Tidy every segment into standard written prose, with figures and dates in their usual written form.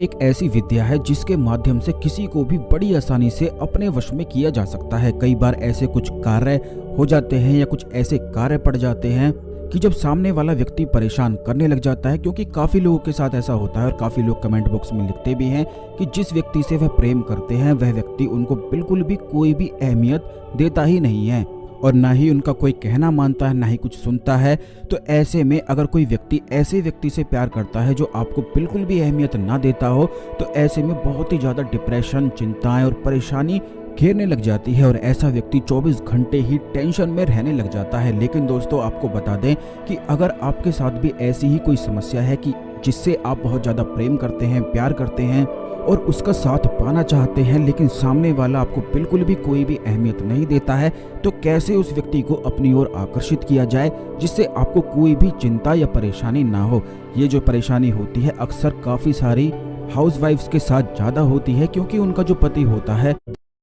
एक ऐसी विद्या है जिसके माध्यम से किसी को भी बड़ी आसानी से अपने वश में किया जा सकता है। कई बार ऐसे कुछ कार्य हो जाते हैं या कुछ ऐसे कार्य पड़ जाते हैं कि जब सामने वाला व्यक्ति परेशान करने लग जाता है, क्योंकि काफ़ी लोगों के साथ ऐसा होता है और काफ़ी लोग कमेंट बॉक्स में लिखते भी हैं कि जिस व्यक्ति से वह प्रेम करते हैं वह व्यक्ति उनको बिल्कुल भी कोई भी अहमियत देता ही नहीं है और ना ही उनका कोई कहना मानता है, ना ही कुछ सुनता है। तो ऐसे में अगर कोई व्यक्ति ऐसे व्यक्ति से प्यार करता है जो आपको बिल्कुल भी अहमियत ना देता हो, तो ऐसे में बहुत ही ज़्यादा डिप्रेशन, चिंताएं और परेशानी घेरने लग जाती है और ऐसा व्यक्ति 24 घंटे ही टेंशन में रहने लग जाता है। लेकिन दोस्तों, आपको बता दें कि अगर आपके साथ भी ऐसी ही कोई समस्या है कि जिससे आप बहुत ज़्यादा प्रेम करते हैं, प्यार करते हैं और उसका साथ पाना चाहते हैं, लेकिन सामने वाला आपको बिल्कुल भी कोई भी अहमियत नहीं देता है, तो कैसे उस व्यक्ति को अपनी ओर आकर्षित किया जाए जिससे आपको कोई भी चिंता या परेशानी ना हो। ये जो परेशानी होती है अक्सर काफ़ी सारी हाउसवाइफ्स के साथ ज़्यादा होती है, क्योंकि उनका जो पति होता है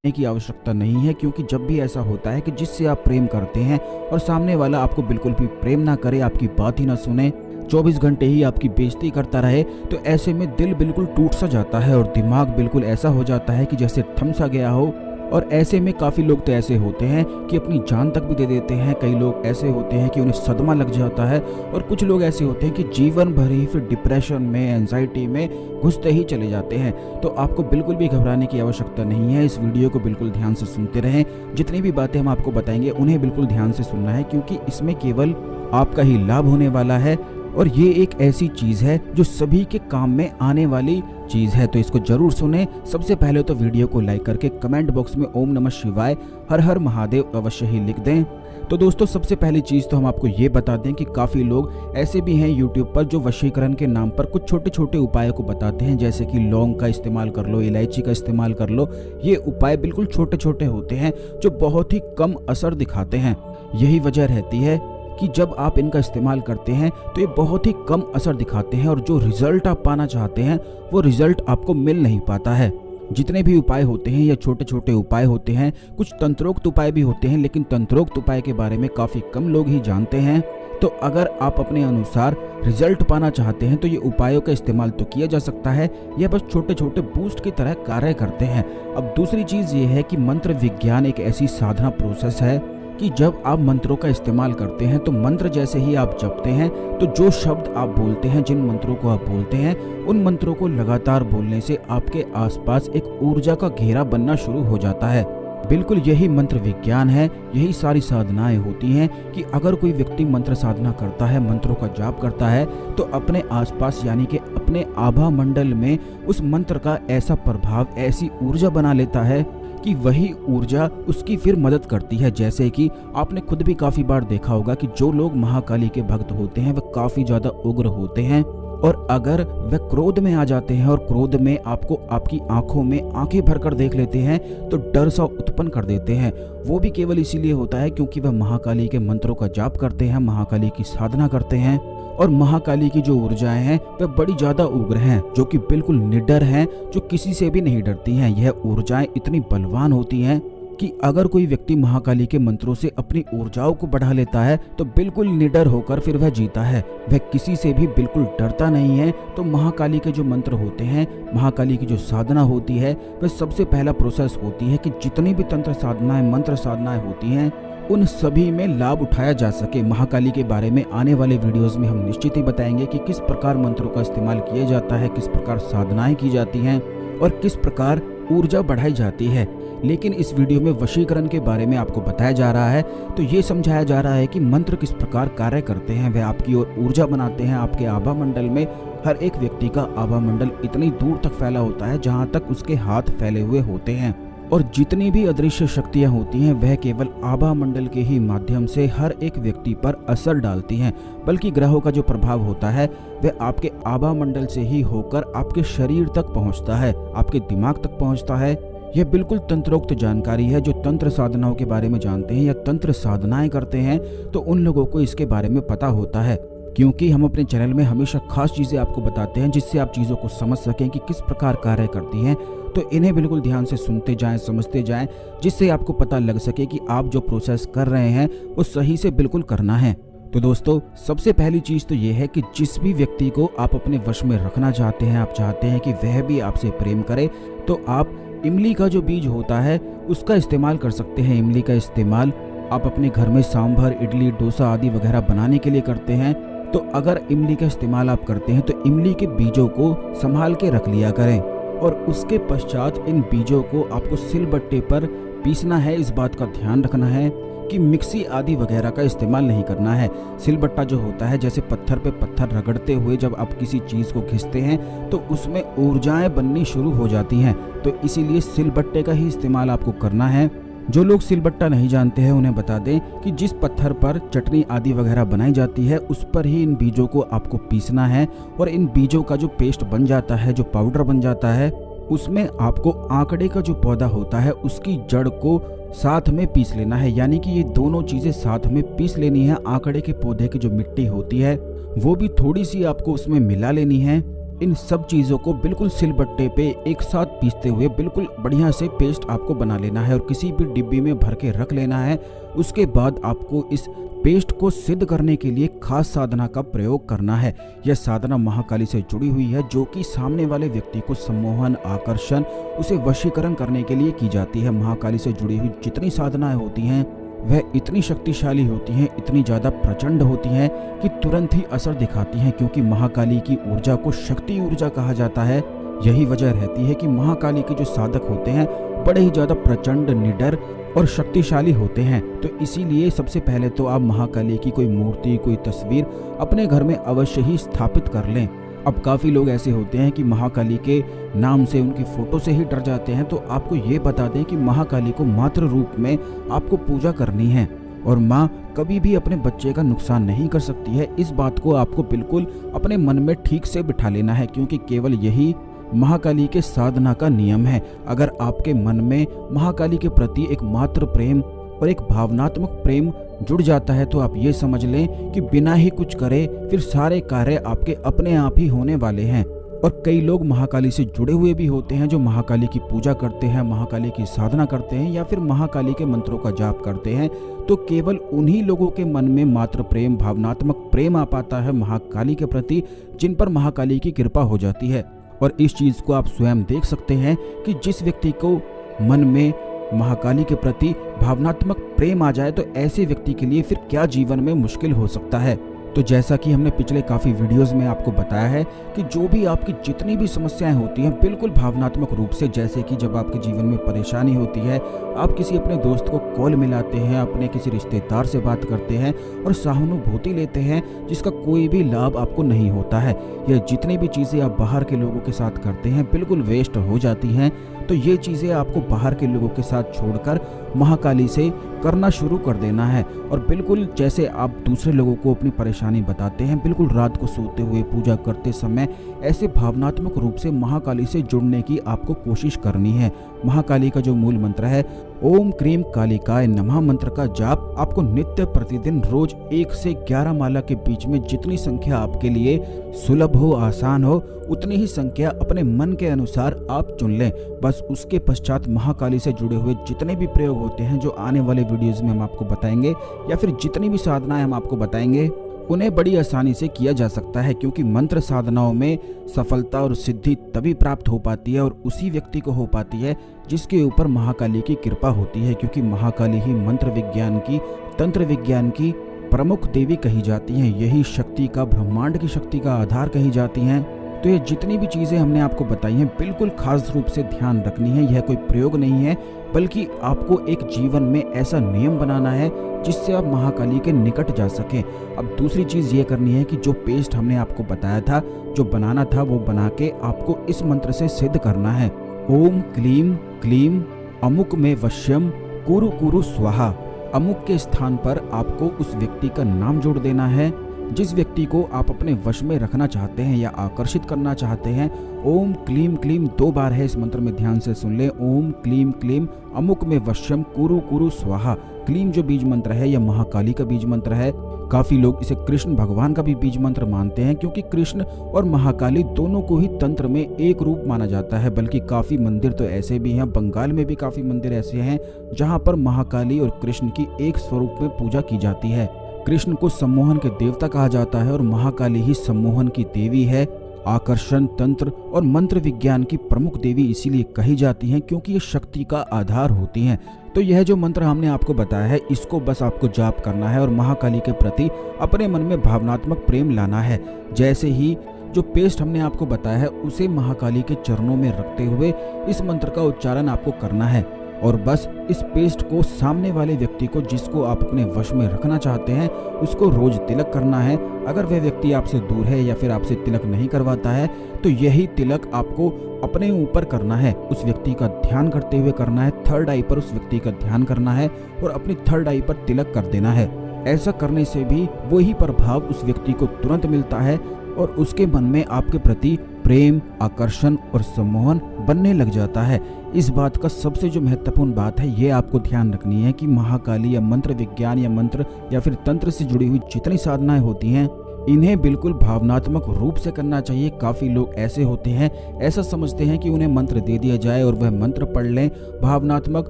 की आवश्यकता नहीं है। क्योंकि जब भी ऐसा होता है कि जिससे आप प्रेम करते हैं और सामने वाला आपको बिल्कुल भी प्रेम ना करे, आपकी बात ही ना सुने, 24 घंटे ही आपकी बेइज्जती करता रहे, तो ऐसे में दिल बिल्कुल टूट सा जाता है और दिमाग बिल्कुल ऐसा हो जाता है कि जैसे थम सा गया हो। और ऐसे में काफ़ी लोग तो ऐसे होते हैं कि अपनी जान तक भी दे देते हैं। कई लोग ऐसे होते हैं कि उन्हें सदमा लग जाता है और कुछ लोग ऐसे होते हैं कि जीवन भर ही फिर डिप्रेशन में, एंजाइटी में घुसते ही चले जाते हैं। तो आपको बिल्कुल भी घबराने की आवश्यकता नहीं है। इस वीडियो को बिल्कुल ध्यान से सुनते रहें। जितनी भी बातें हम आपको बताएंगे उन्हें बिल्कुल ध्यान से सुनना है, क्योंकि इसमें केवल आपका ही लाभ होने वाला है और ये एक ऐसी चीज़ है जो सभी के काम में आने वाली चीज़ है। तो इसको जरूर सुने। सबसे पहले तो वीडियो को लाइक करके कमेंट बॉक्स में ओम नमः शिवाय, हर हर महादेव अवश्य ही लिख दें। तो दोस्तों, सबसे पहली चीज़ तो हम आपको ये बता दें कि काफ़ी लोग ऐसे भी हैं यूट्यूब पर जो वशीकरण के नाम पर कुछ छोटे छोटे उपायों को बताते हैं, जैसे कि लौंग का इस्तेमाल कर लो, इलायची का इस्तेमाल कर लो। ये उपाय बिल्कुल छोटे छोटे होते हैं जो बहुत ही कम असर दिखाते हैं। यही वजह रहती है कि जब आप इनका इस्तेमाल करते हैं तो ये बहुत ही कम असर दिखाते हैं और जो रिजल्ट आप पाना चाहते हैं वो रिजल्ट आपको मिल नहीं पाता है। जितने भी उपाय होते हैं या छोटे छोटे उपाय होते हैं, कुछ तंत्रोक्त उपाय भी होते हैं, लेकिन तंत्रोक्त उपाय के बारे में काफ़ी कम लोग ही जानते हैं। तो अगर आप अपने अनुसार रिजल्ट पाना चाहते हैं तो ये उपायों का इस्तेमाल तो किया जा सकता है। यह बस छोटे छोटे बूस्ट की तरह कार्य करते हैं। अब दूसरी चीज़ ये है कि मंत्र विज्ञान एक ऐसी साधना प्रोसेस है कि जब आप मंत्रों का इस्तेमाल करते हैं तो मंत्र जैसे ही आप जपते हैं तो जो शब्द आप बोलते हैं, जिन मंत्रों को आप बोलते हैं, उन मंत्रों को लगातार बोलने से आपके आसपास एक ऊर्जा का घेरा बनना शुरू हो जाता है। बिल्कुल यही मंत्र विज्ञान है, यही सारी साधनाएं होती हैं कि अगर कोई व्यक्ति मंत्र साधना करता है, मंत्रों का जाप करता है, तो अपने आसपास यानी कि अपने आभा मंडल में उस मंत्र का ऐसा प्रभाव, ऐसी ऊर्जा बना लेता है कि वही ऊर्जा उसकी फिर मदद करती है। जैसे कि आपने खुद भी काफ़ी बार देखा होगा कि जो लोग महाकाली के भक्त होते हैं वह काफ़ी ज़्यादा उग्र होते हैं और अगर वह क्रोध में आ जाते हैं और क्रोध में आपको आपकी आंखों में आंखें भरकर देख लेते हैं तो डर सा उत्पन्न कर देते हैं। वो भी केवल इसीलिए होता है क्योंकि वह महाकाली के मंत्रों का जाप करते हैं, महाकाली की साधना करते हैं और महाकाली की जो ऊर्जाएं हैं वह बड़ी ज़्यादा उग्र हैं, जो कि बिल्कुल निडर हैं, जो किसी से भी नहीं डरती हैं। यह ऊर्जाएं इतनी बलवान होती हैं कि अगर कोई व्यक्ति महाकाली के मंत्रों से अपनी ऊर्जाओं को बढ़ा लेता है तो बिल्कुल निडर होकर फिर वह जीता है। वह किसी से भी बिल्कुल डरता नहीं है। तो महाकाली के जो मंत्र होते हैं, महाकाली की जो साधना होती है, वह सबसे पहला प्रोसेस होती है कि जितनी भी तंत्र साधनाएं, मंत्र साधनाएं होती हैं, उन सभी में लाभ उठाया जा सके। महाकाली के बारे में आने वाले वीडियोस में हम निश्चित ही बताएंगे कि किस प्रकार मंत्रों का इस्तेमाल किया जाता है, किस प्रकार साधनाएं की जाती हैं और किस प्रकार ऊर्जा बढ़ाई जाती है। लेकिन इस वीडियो में वशीकरण के बारे में आपको बताया जा रहा है, तो ये समझाया जा रहा है कि मंत्र किस प्रकार कार्य करते हैं। वह आपकी ओर ऊर्जा बनाते हैं। आपके आभा मंडल में हर एक व्यक्ति का आभा मंडल इतनी दूर तक फैला होता है जहाँ तक उसके हाथ फैले हुए होते हैं और जितनी भी अदृश्य शक्तियां होती हैं वह केवल आभा मंडल के ही माध्यम से हर एक व्यक्ति पर असर डालती हैं। बल्कि ग्रहों का जो प्रभाव होता है वह आपके आभा मंडल से ही होकर आपके शरीर तक पहुंचता है, आपके दिमाग तक पहुंचता है। यह बिल्कुल तंत्रोक्त जानकारी है। जो तंत्र साधनाओं के बारे में जानते हैं या तंत्र साधनाएं करते हैं तो उन लोगों को इसके बारे में पता होता है, क्योंकि हम अपने चैनल में हमेशा खास चीज़ें आपको बताते हैं जिससे आप चीज़ों को समझ सकें कि किस प्रकार कार्य करती हैं। तो इन्हें बिल्कुल ध्यान से सुनते जाएं, समझते जाएं, जिससे आपको पता लग सके कि आप जो प्रोसेस कर रहे हैं वो सही से बिल्कुल करना है। तो दोस्तों, सबसे पहली चीज तो ये है कि जिस भी व्यक्ति को आप अपने वश में रखना चाहते हैं, आप चाहते हैं कि वह भी आपसे प्रेम करे, तो आप इमली का जो बीज होता है उसका इस्तेमाल कर सकते हैं। इमली का इस्तेमाल आप अपने घर में सांभर, इडली, डोसा आदि वगैरह बनाने के लिए करते हैं। तो अगर इमली का इस्तेमाल आप करते हैं तो इमली के बीजों को संभाल के रख लिया करें, और उसके पश्चात इन बीजों को आपको सिलबट्टे पर पीसना है। इस बात का ध्यान रखना है कि मिक्सी आदि वगैरह का इस्तेमाल नहीं करना है। सिलबट्टा जो होता है, जैसे पत्थर पे पत्थर रगड़ते हुए जब आप किसी चीज़ को घिसते हैं तो उसमें ऊर्जाएं बननी शुरू हो जाती हैं, तो इसीलिए सिलबट्टे का ही इस्तेमाल आपको करना है। जो लोग सिलबट्टा नहीं जानते हैं उन्हें बता दें कि जिस पत्थर पर चटनी आदि वगैरह बनाई जाती है उस पर ही इन बीजों को आपको पीसना है, और इन बीजों का जो पेस्ट बन जाता है, जो पाउडर बन जाता है, उसमें आपको आंकड़े का जो पौधा होता है उसकी जड़ को साथ में पीस लेना है। यानी कि ये दोनों चीजें साथ में पीस लेनी है। आंकड़े के पौधे की जो मिट्टी होती है वो भी थोड़ी सी आपको उसमें मिला लेनी है। इन सब चीज़ों को बिल्कुल सिलबट्टे पे एक साथ पीसते हुए बिल्कुल बढ़िया से पेस्ट आपको बना लेना है और किसी भी डिब्बी में भर के रख लेना है। उसके बाद आपको इस पेस्ट को सिद्ध करने के लिए खास साधना का प्रयोग करना है। यह साधना महाकाली से जुड़ी हुई है, जो कि सामने वाले व्यक्ति को सम्मोहन, आकर्षण, उसे वशीकरण करने के लिए की जाती है। महाकाली से जुड़ी हुई जितनी साधनाएं होती हैं वह इतनी शक्तिशाली होती हैं, इतनी ज़्यादा प्रचंड होती हैं कि तुरंत ही असर दिखाती हैं, क्योंकि महाकाली की ऊर्जा को शक्ति ऊर्जा कहा जाता है। यही वजह रहती है कि महाकाली के जो साधक होते हैं बड़े ही ज़्यादा प्रचंड, निडर और शक्तिशाली होते हैं। तो इसीलिए सबसे पहले तो आप महाकाली की कोई मूर्ति, कोई तस्वीर अपने घर में अवश्य ही स्थापित कर लें। अब काफ़ी लोग ऐसे होते हैं कि महाकाली के नाम से, उनकी फ़ोटो से ही डर जाते हैं। तो आपको ये बता दें कि महाकाली को मात्र रूप में आपको पूजा करनी है, और माँ कभी भी अपने बच्चे का नुकसान नहीं कर सकती है। इस बात को आपको बिल्कुल अपने मन में ठीक से बिठा लेना है, क्योंकि केवल यही महाकाली के साधना का नियम है। अगर आपके मन में महाकाली के प्रति एक मात्र प्रेम और एक भावनात्मक प्रेम जुड़ जाता है तो आप ये समझ लें कि बिना ही कुछ करे फिर सारे कार्य आपके अपने आप ही होने वाले हैं। और कई लोग महाकाली से जुड़े हुए भी होते हैं, जो महाकाली की पूजा करते हैं, महाकाली की साधना करते हैं या फिर महाकाली के मंत्रों का जाप करते हैं। तो केवल उन्हीं लोगों के मन में मात्र प्रेम, भावनात्मक प्रेम आ पाता है महाकाली के प्रति, जिन पर महाकाली की कृपा हो जाती है। और इस चीज़ को आप स्वयं देख सकते हैं कि जिस व्यक्ति को मन में महाकाली के प्रति भावनात्मक प्रेम आ जाए तो ऐसे व्यक्ति के लिए फिर क्या जीवन में मुश्किल हो सकता है। तो जैसा कि हमने पिछले काफ़ी वीडियोस में आपको बताया है कि जो भी आपकी जितनी भी समस्याएं होती हैं बिल्कुल भावनात्मक रूप से, जैसे कि जब आपके जीवन में परेशानी होती है, आप किसी अपने दोस्त को कॉल मिलाते हैं, अपने किसी रिश्तेदार से बात करते हैं और सहानुभूति लेते हैं जिसका कोई भी लाभ आपको नहीं होता है, या जितनी भी चीज़ें आप बाहर के लोगों के साथ करते हैं बिल्कुल वेस्ट हो जाती हैं, तो ये चीज़ें आपको बाहर के लोगों के साथ छोड़कर महाकाली से करना शुरू कर देना है। और बिल्कुल जैसे आप दूसरे लोगों को अपनी परेशानी बताते हैं, बिल्कुल रात को सोते हुए, पूजा करते समय ऐसे भावनात्मक रूप से महाकाली से जुड़ने की आपको कोशिश करनी है। महाकाली का जो मूल मंत्र है ओम क्रीम कालिकाय नमः मंत्र का जाप आपको नित्य प्रतिदिन रोज 1 से 11 माला के बीच में जितनी संख्या आपके लिए सुलभ हो, आसान हो, उतनी ही संख्या अपने मन के अनुसार आप चुन लें। बस उसके पश्चात महाकाली से जुड़े हुए जितने भी प्रयोग होते हैं जो आने वाले वीडियोस में हम आपको बताएंगे, या फिर जितनी भी साधनाएं हम आपको बताएंगे, उन्हें बड़ी आसानी से किया जा सकता है, क्योंकि मंत्र साधनाओं में सफलता और सिद्धि तभी प्राप्त हो पाती है और उसी व्यक्ति को हो पाती है जिसके ऊपर महाकाली की कृपा होती है, क्योंकि महाकाली ही मंत्र विज्ञान की, तंत्र विज्ञान की प्रमुख देवी कही जाती हैं। यही शक्ति का, ब्रह्मांड की शक्ति का आधार कही जाती हैं। तो ये जितनी भी चीज़ें हमने आपको बताई हैं बिल्कुल खास रूप से ध्यान रखनी है। यह कोई प्रयोग नहीं है, बल्कि आपको एक जीवन में ऐसा नियम बनाना है जिससे आप महाकाली के निकट जा सकें। अब दूसरी चीज़ ये करनी है कि जो पेस्ट हमने आपको बताया था, जो बनाना था, वो बना के आपको इस मंत्र से सिद्ध करना है। ओम क्लीम क्लीम अमुक में वश्यम कुरु कुरु स्वाहा। अमुक के स्थान पर आपको उस व्यक्ति का नाम जोड़ देना है जिस व्यक्ति को आप अपने वश में रखना चाहते हैं या आकर्षित करना चाहते हैं। ओम क्लीम क्लीम 2 बार है इस मंत्र में, ध्यान से सुन ले। ओम क्लीम क्लीम अमुक में वश्यम कुरु कुरु स्वाहा। क्लीम जो बीज मंत्र है यह महाकाली का बीज मंत्र है। काफी लोग इसे कृष्ण भगवान का भी बीज मंत्र मानते हैं, क्योंकि कृष्ण और महाकाली दोनों को ही तंत्र में एक रूप माना जाता है। बल्कि काफी मंदिर तो ऐसे भी हैं, बंगाल में भी काफी मंदिर ऐसे हैं जहां पर महाकाली और कृष्ण की एक स्वरूप में पूजा की जाती है। कृष्ण को सम्मोहन के देवता कहा जाता है और महाकाली ही सम्मोहन की देवी है। आकर्षण, तंत्र और मंत्र विज्ञान की प्रमुख देवी इसीलिए कही जाती हैं क्योंकि ये शक्ति का आधार होती हैं। तो यह जो मंत्र हमने आपको बताया है, इसको बस आपको जाप करना है और महाकाली के प्रति अपने मन में भावनात्मक प्रेम लाना है। जैसे ही जो पेस्ट हमने आपको बताया है उसे महाकाली के चरणों में रखते हुए इस मंत्र का उच्चारण आपको करना है और बस इस पेस्ट को सामने वाले व्यक्ति को, जिसको आप अपने वश में रखना चाहते हैं, उसको रोज तिलक करना है। अगर वह व्यक्ति आपसे दूर है या फिर आपसे तिलक नहीं करवाता है तो यही तिलक आपको अपने ऊपर करना है, उस व्यक्ति का ध्यान करते हुए करना है। थर्ड आई पर उस व्यक्ति का ध्यान करना है और अपनी थर्ड आई पर तिलक कर देना है। ऐसा करने से भी वही प्रभाव उस व्यक्ति को तुरंत मिलता है और उसके मन में आपके प्रति प्रेम, आकर्षण और सम्मोहन बनने लग जाता है। इस बात का सबसे जो महत्वपूर्ण बात है, ये आपको ध्यान रखनी है कि महाकाली या मंत्र विज्ञान या मंत्र या फिर तंत्र से जुड़ी हुई जितनी साधनाएं होती हैं, इन्हें बिल्कुल भावनात्मक रूप से करना चाहिए। काफ़ी लोग ऐसे होते हैं, ऐसा समझते हैं कि उन्हें मंत्र दे दिया जाए और वह मंत्र पढ़ लें, भावनात्मक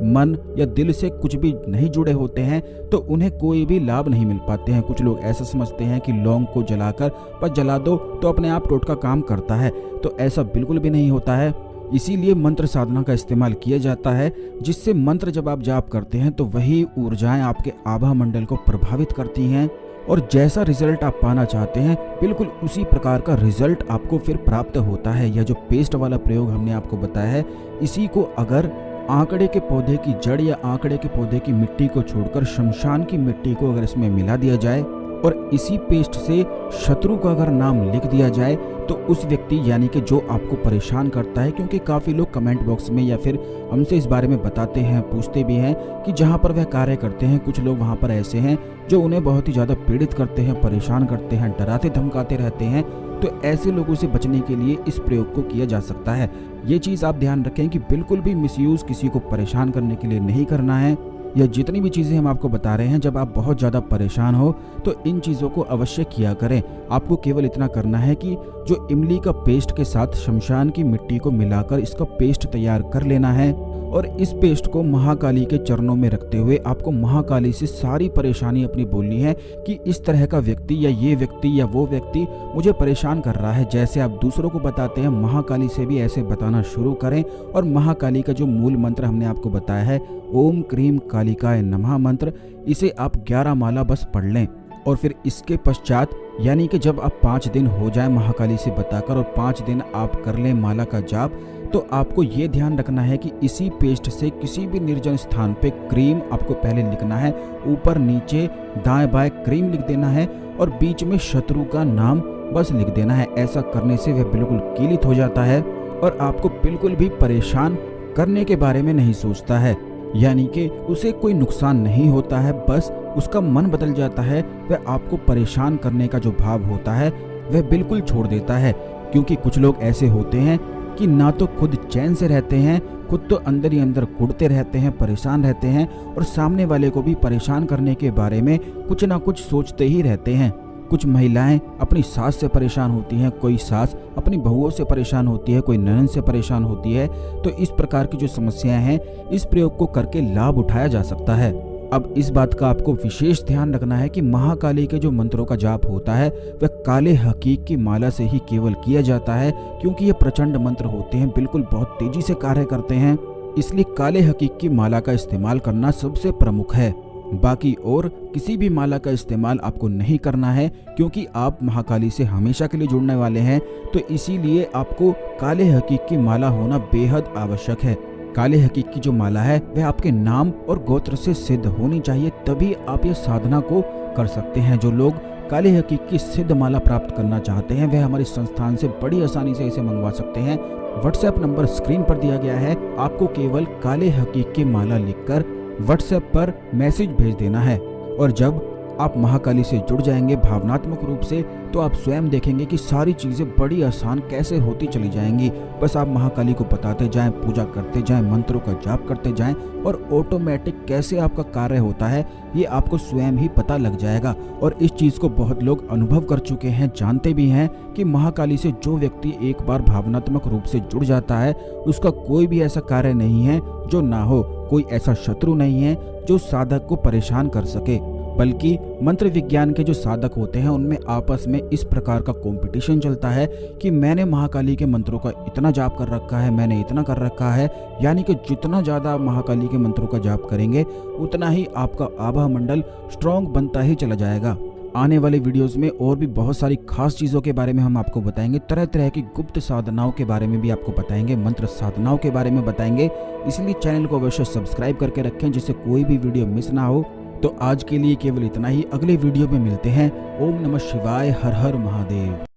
मन या दिल से कुछ भी नहीं जुड़े होते हैं तो उन्हें कोई भी लाभ नहीं मिल पाते हैं। कुछ लोग ऐसा समझते हैं कि लौंग को जलाकर बस जला दो तो अपने आप टोटका काम करता है, तो ऐसा बिल्कुल भी नहीं होता है। इसीलिए मंत्र साधना का इस्तेमाल किया जाता है, जिससे मंत्र जब आप जाप करते हैं तो वही ऊर्जाएं आपके आभा मंडल को प्रभावित करती हैं और जैसा रिजल्ट आप पाना चाहते हैं बिल्कुल उसी प्रकार का रिजल्ट आपको फिर प्राप्त होता है। यह जो पेस्ट वाला प्रयोग हमने आपको बताया है, इसी को अगर आंकड़े के पौधे की जड़ या आंकड़े के पौधे की मिट्टी को छोड़कर शमशान की मिट्टी को अगर इसमें मिला दिया जाए और इसी पेस्ट से शत्रु का अगर नाम लिख दिया जाए तो उस व्यक्ति यानी कि जो आपको परेशान करता है, क्योंकि काफ़ी लोग कमेंट बॉक्स में या फिर हमसे इस बारे में बताते हैं, पूछते भी हैं कि जहां पर वह कार्य करते हैं कुछ लोग वहां पर ऐसे हैं जो उन्हें बहुत ही ज़्यादा पीड़ित करते हैं, परेशान करते हैं, डराते धमकाते रहते हैं। तो ऐसे लोगों से बचने के लिए इस प्रयोग को किया जा सकता है। ये चीज़ आप ध्यान रखें कि बिल्कुल भी मिसयूज़ किसी को परेशान करने के लिए नहीं करना है। या जितनी भी चीज़ें हम आपको बता रहे हैं, जब आप बहुत ज़्यादा परेशान हो तो इन चीज़ों को अवश्य किया करें। आपको केवल इतना करना है कि जो इमली का पेस्ट के साथ शमशान की मिट्टी को मिलाकर इसका पेस्ट तैयार कर लेना है और इस पेस्ट को महाकाली के चरणों में रखते हुए आपको महाकाली से सारी परेशानी अपनी बोलनी है कि इस तरह का व्यक्ति या ये व्यक्ति या वो व्यक्ति मुझे परेशान कर रहा है। जैसे आप दूसरों को बताते हैं, महाकाली से भी ऐसे बताना शुरू करें। और महाकाली का जो मूल मंत्र हमने आपको बताया है, ओम क्रीम कालिकाय नमः मंत्र, इसे आप 11 माला बस पढ़ लें और फिर इसके पश्चात यानी कि जब आप 5 दिन हो जाए महाकाली से बताकर और 5 दिन आप कर लें माला का जाप, तो आपको ये ध्यान रखना है कि इसी पेस्ट से किसी भी निर्जन स्थान पे क्रीम आपको पहले लिखना है, ऊपर नीचे दाएं बाएं क्रीम लिख देना है और बीच में शत्रु का नाम बस लिख देना है। ऐसा करने से वह बिल्कुल कीलित हो जाता है और आपको बिल्कुल भी परेशान करने के बारे में नहीं सोचता है, यानी कि उसे कोई नुकसान नहीं होता है, बस उसका मन बदल जाता है। वह आपको परेशान करने का जो भाव होता है वह बिल्कुल छोड़ देता है। क्योंकि कुछ लोग ऐसे होते हैं कि ना तो खुद चैन से रहते हैं, खुद तो अंदर ही अंदर कुढ़ते रहते हैं, परेशान रहते हैं और सामने वाले को भी परेशान करने के बारे में कुछ ना कुछ सोचते ही रहते हैं। कुछ महिलाएं अपनी सास से परेशान होती हैं, कोई सास अपनी बहुओं से परेशान होती है, कोई ननद से परेशान होती है। तो इस प्रकार की जो समस्याएं हैं, इस प्रयोग को करके लाभ उठाया जा सकता है। अब इस बात का आपको विशेष ध्यान रखना है कि महाकाली के जो मंत्रों का जाप होता है वह काले हकीक की माला से ही केवल किया जाता है, क्योंकि ये प्रचंड मंत्र होते हैं, बिल्कुल बहुत तेजी से कार्य करते हैं। इसलिए काले हकीक की माला का इस्तेमाल करना सबसे प्रमुख है। बाकी और किसी भी माला का इस्तेमाल आपको नहीं करना है, क्योंकि आप महाकाली से हमेशा के लिए जुड़ने वाले हैं। तो इसीलिए आपको काले हकीक की माला होना बेहद आवश्यक है। काले हकीक की जो माला है वह आपके नाम और गोत्र से सिद्ध होनी चाहिए, तभी आप ये साधना को कर सकते हैं। जो लोग काले हकीक की सिद्ध माला प्राप्त करना चाहते हैं वह हमारे संस्थान से बड़ी आसानी से इसे मंगवा सकते हैं। व्हाट्सएप नंबर स्क्रीन पर दिया गया है, आपको केवल काले हकीक की माला लिखकर व्हाट्सएप पर मैसेज भेज देना है और जब आप महाकाली से जुड़ जाएंगे भावनात्मक रूप से, तो आप स्वयं देखेंगे कि सारी चीज़ें बड़ी आसान कैसे होती चली जाएंगी। बस आप महाकाली को बताते जाएं, पूजा करते जाएं, मंत्रों का जाप करते जाएं और ऑटोमेटिक कैसे आपका कार्य होता है ये आपको स्वयं ही पता लग जाएगा। और इस चीज़ को बहुत लोग अनुभव कर चुके हैं, जानते भी हैं कि महाकाली से जो व्यक्ति एक बार भावनात्मक रूप से जुड़ जाता है उसका कोई भी ऐसा कार्य नहीं है जो ना हो, कोई ऐसा शत्रु नहीं है जो साधक को परेशान कर सके। बल्कि मंत्र विज्ञान के जो साधक होते हैं उनमें आपस में इस प्रकार का कंपटीशन चलता है कि मैंने महाकाली के मंत्रों का इतना जाप कर रखा है, मैंने इतना कर रखा है। यानी कि जितना ज़्यादा महाकाली के मंत्रों का जाप करेंगे उतना ही आपका आभा मंडल स्ट्रॉन्ग बनता ही चला जाएगा। आने वाले वीडियोस में और भी बहुत सारी खास चीज़ों के बारे में हम आपको बताएंगे, तरह तरह की गुप्त साधनाओं के बारे में भी आपको बताएंगे, मंत्र साधनाओं के बारे में बताएंगे। इसलिए चैनल को अवश्य सब्सक्राइब करके रखें जिससे कोई भी वीडियो मिस ना हो। तो आज के लिए केवल इतना ही, अगले वीडियो में मिलते हैं। ओम नमः शिवाय, हर हर महादेव।